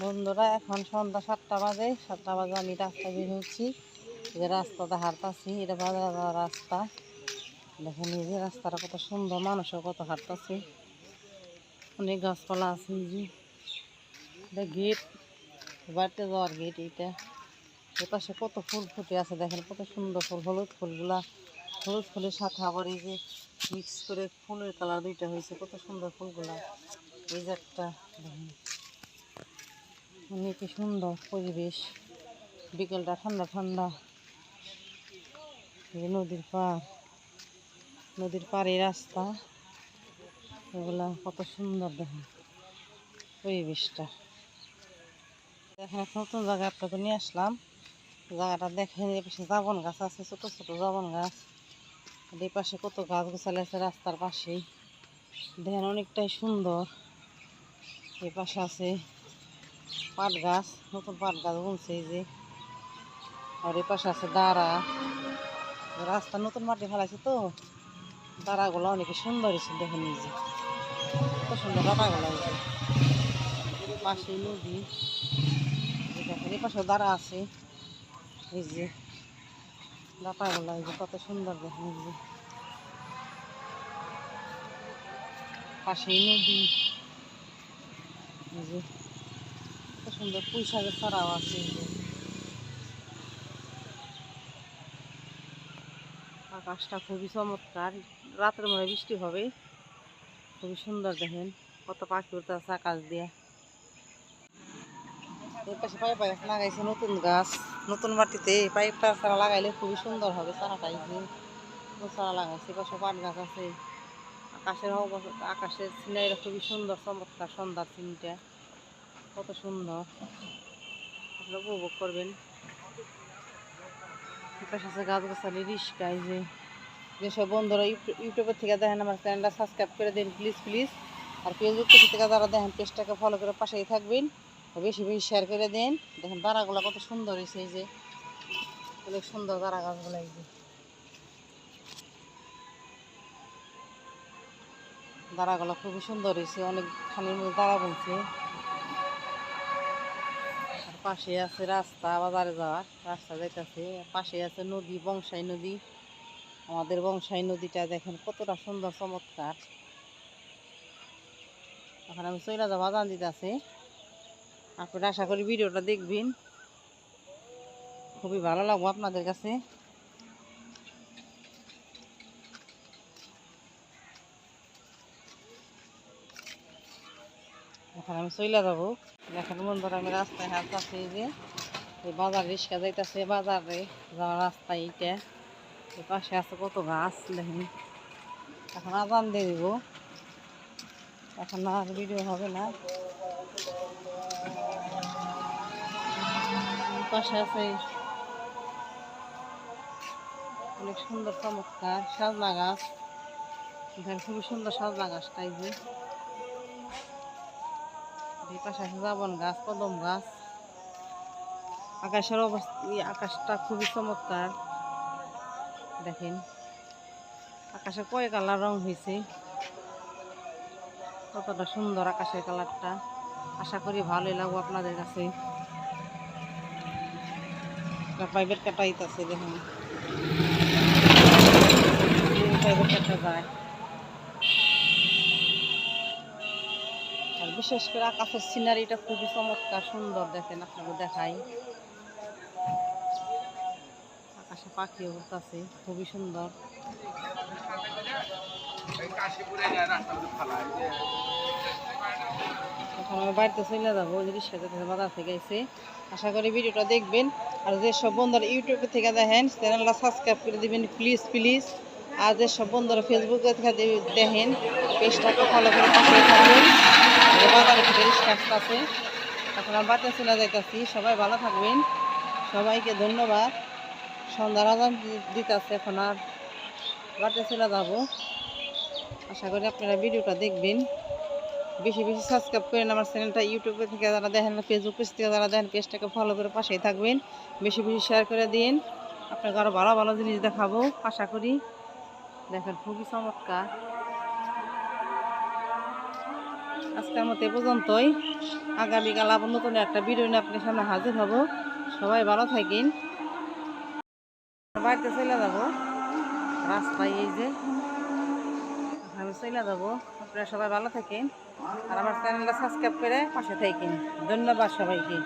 বন্ধুরা এখন সন্ধ্যা 7টা বাজে। 7টা বাজে আমি রাস্তা বের হচ্ছি। যে রাস্তাটা হাঁটতাছি এটা বাজার যাওয়ার রাস্তা। দেখেন এই যে রাস্তাটা কত সুন্দর, মানুষও কত হাঁটতাছে, অনেক গাছপালা আছে। এই যে এটা গেট, বাড়িতে যাওয়ার গেট। এইটা এপাশে কত ফুল ফুটে আছে, দেখেন কত সুন্দর ফুল। হলুদ ফুলগুলা, হলুদ ফুলের সাথে আবার এই যে মিক্স করে ফুলের কালার দুইটা হয়েছে, কত সুন্দর ফুলগুলা। এই যে একটা দেখেন অনেক সুন্দর পরিবেশ, বিকেলটা ঠান্ডা ঠান্ডা। এই নদীর পাড়, নদীর পাড়ে রাস্তা, এগুলা কত সুন্দর দেখেন পরিবেশটা। দেখেন নতুন জায়গা আপনাকে নিয়ে আসলাম। জায়গাটা দেখেন, এই পাশে জাবন গাছ আছে, ছোট ছোট জাবন গাছ। এই পাশে কত গাছ গোছালি আছে রাস্তার পাশেই, দেখেন অনেকটাই সুন্দর। এই পাশে আছে পাট গাছ, নতুন পাট গাছ বলছে এই যে। আর এই পাশে আছে দাঁড়া, রাস্তা নতুন মাটি ফেলাইছে তো, দাঁড়াগুলো অনেক সুন্দর হয়েছে। দেখেন এই যে কত সুন্দর দাঁড়াগুলো। এই যে পাশে নদী, দেখেন এই পাশেও দাঁড়া আছে। এই যে দাঁড়াগুলো এই যে কত সুন্দর, দেখেন এই যে পাশেই নদী। এই যে কত সুন্দর পুঁই শাকের চারাও আছে। এই যে আকাশটা খুবই চমৎকার, রাতের মনে বৃষ্টি হবে, খুবই সুন্দর। দেখেন কত পাখি উঠতে আছে আকাশ দিয়ে। এর পাশে পাইপ গাছ লাগাইছে, নতুন গাছ, নতুন মাটিতে পাইপটা চারা লাগাইলে খুবই সুন্দর হবে। চারাটা এই যে চারা লাগাইছে, পাশে পাট গাছ আছে। আকাশের আকাশের সিনারিটা খুবই সুন্দর, চমৎকার। সন্ধ্যার সিনটা কত সুন্দর, আপনারা উপভোগ করবেন। পাশে আছে গাছ গাছালি, রিস্কা। এই যে যেসব বন্ধুরা ইউটিউবের থেকে দেখেন আমার চ্যানেলটা সাবস্ক্রাইব করে দিন প্লিজ প্লিজ। আর ফেসবুক থেকে যারা দেখেন পেজটাকে ফলো করে পাশেই থাকবেন, বেশি বেশি শেয়ার করে দেন। দেখেন দাঁড়াগুলো কত সুন্দর হয়েছে, এই যে অনেক সুন্দর দাঁড়া গাছগুলো। এই যে দাঁড়াগুলো খুবই সুন্দর হয়েছে, অনেক খানির মধ্যে দাঁড়া বলছে। আর পাশে আছে রাস্তা, বাজারে যাওয়ার রাস্তা যাইতেছে। পাশে আছে নদী, বংশাই নদী। আমাদের বংশাই নদীটা দেখেন কতটা সুন্দর, চমৎকার। এখন আমি চইলা যাওয়া বাজান দিতে আছে, আপনারা আশা করি ভিডিওটা দেখবেন, খুবই ভালো লাগবো আপনাদের কাছে। এখন আমি চইলা যাবো। দেখেন বন্ধুরা আমি রাস্তায় হাঁটতেছি, এই যে এই বাজার রিক্সা যাইতেছে, বাজারে যাওয়ার রাস্তা এইটা। এই পাশে আছে কত গাছ দেখেন। এখন আজান দিয়ে দিব, এখন আর ভিডিও হবে না। পাশে আছে অনেক সুন্দর চমৎকার সাজনা গাছ, দেখেন খুবই সুন্দর সাজনা গাছটা। এই যে এই পাশে আছে জাবন গাছ, কদম গাছ। আকাশের অবস্থা, আকাশটা খুবই চমৎকার। দেখেন আকাশে কয় কালার রং হয়েছে, কতটা সুন্দর আকাশের কালারটা। আশা করি ভালোই লাগবো আপনাদের কাছে। পাইপের কাটাইতেছে, দেখেন পাইপের কাটা যায়। আর বিশেষ করে আকাশের সিনারিটা খুবই চমৎকার সুন্দর। দেখেন আপনাকে দেখাই, আকাশে পাখি উঠতেছে, খুবই সুন্দর। এখন আমি বাড়িতে চলে যাবো, রিক্সা যেতে বাজার থেকে এসে। আশা করি ভিডিওটা দেখবেন। আর যেসব বন্ধুরা ইউটিউবে থেকে দেখেন চ্যানেলটা সাবস্ক্রাইব করে দিবেন প্লিজ প্লিজ। আর যেসব বন্ধুরা ফেসবুকে থেকে দেখেন পেজটাকে ফলো করে পাশে থাকবেন। বাজারে থেকে রিক্সা আসতেছে, এখন আমি বাড়িতে চলে যাইতেছি। সবাই ভালো থাকবেন, সবাইকে ধন্যবাদ। সন্ধ্যার আজান দিতেছে, এখন আর বাড়িতে চলে যাবো। আশা করি আপনারা ভিডিওটা দেখবেন, বেশি বেশি সাবস্ক্রাইব করেন আমার চ্যানেলটা। ইউটিউবে থেকে যারা দেখেন, ফেসবুক পেজ থেকে যারা দেখেন পেজটাকে ফলো করে পাশেই থাকবেন, বেশি বেশি শেয়ার করে দিন। আপনাকে আরও ভালো ভালো জিনিস দেখাবো আশা করি। দেখেন খুবই চমৎকার। আজকের মতো এ পর্যন্তই। আগামীকাল আবার নতুন একটা ভিডিও নিয়ে আপনার সামনে হাজির হব। সবাই ভালো থাকেন। বাড়িতে চলে যাবো, রাস্তায় এই যে আমি চলে যাবো। আপনারা সবাই ভালো থাকেন আর আমার চ্যানেলটা সাবস্ক্রাইব করে পাশে থাকেন। ধন্যবাদ সবাইকে।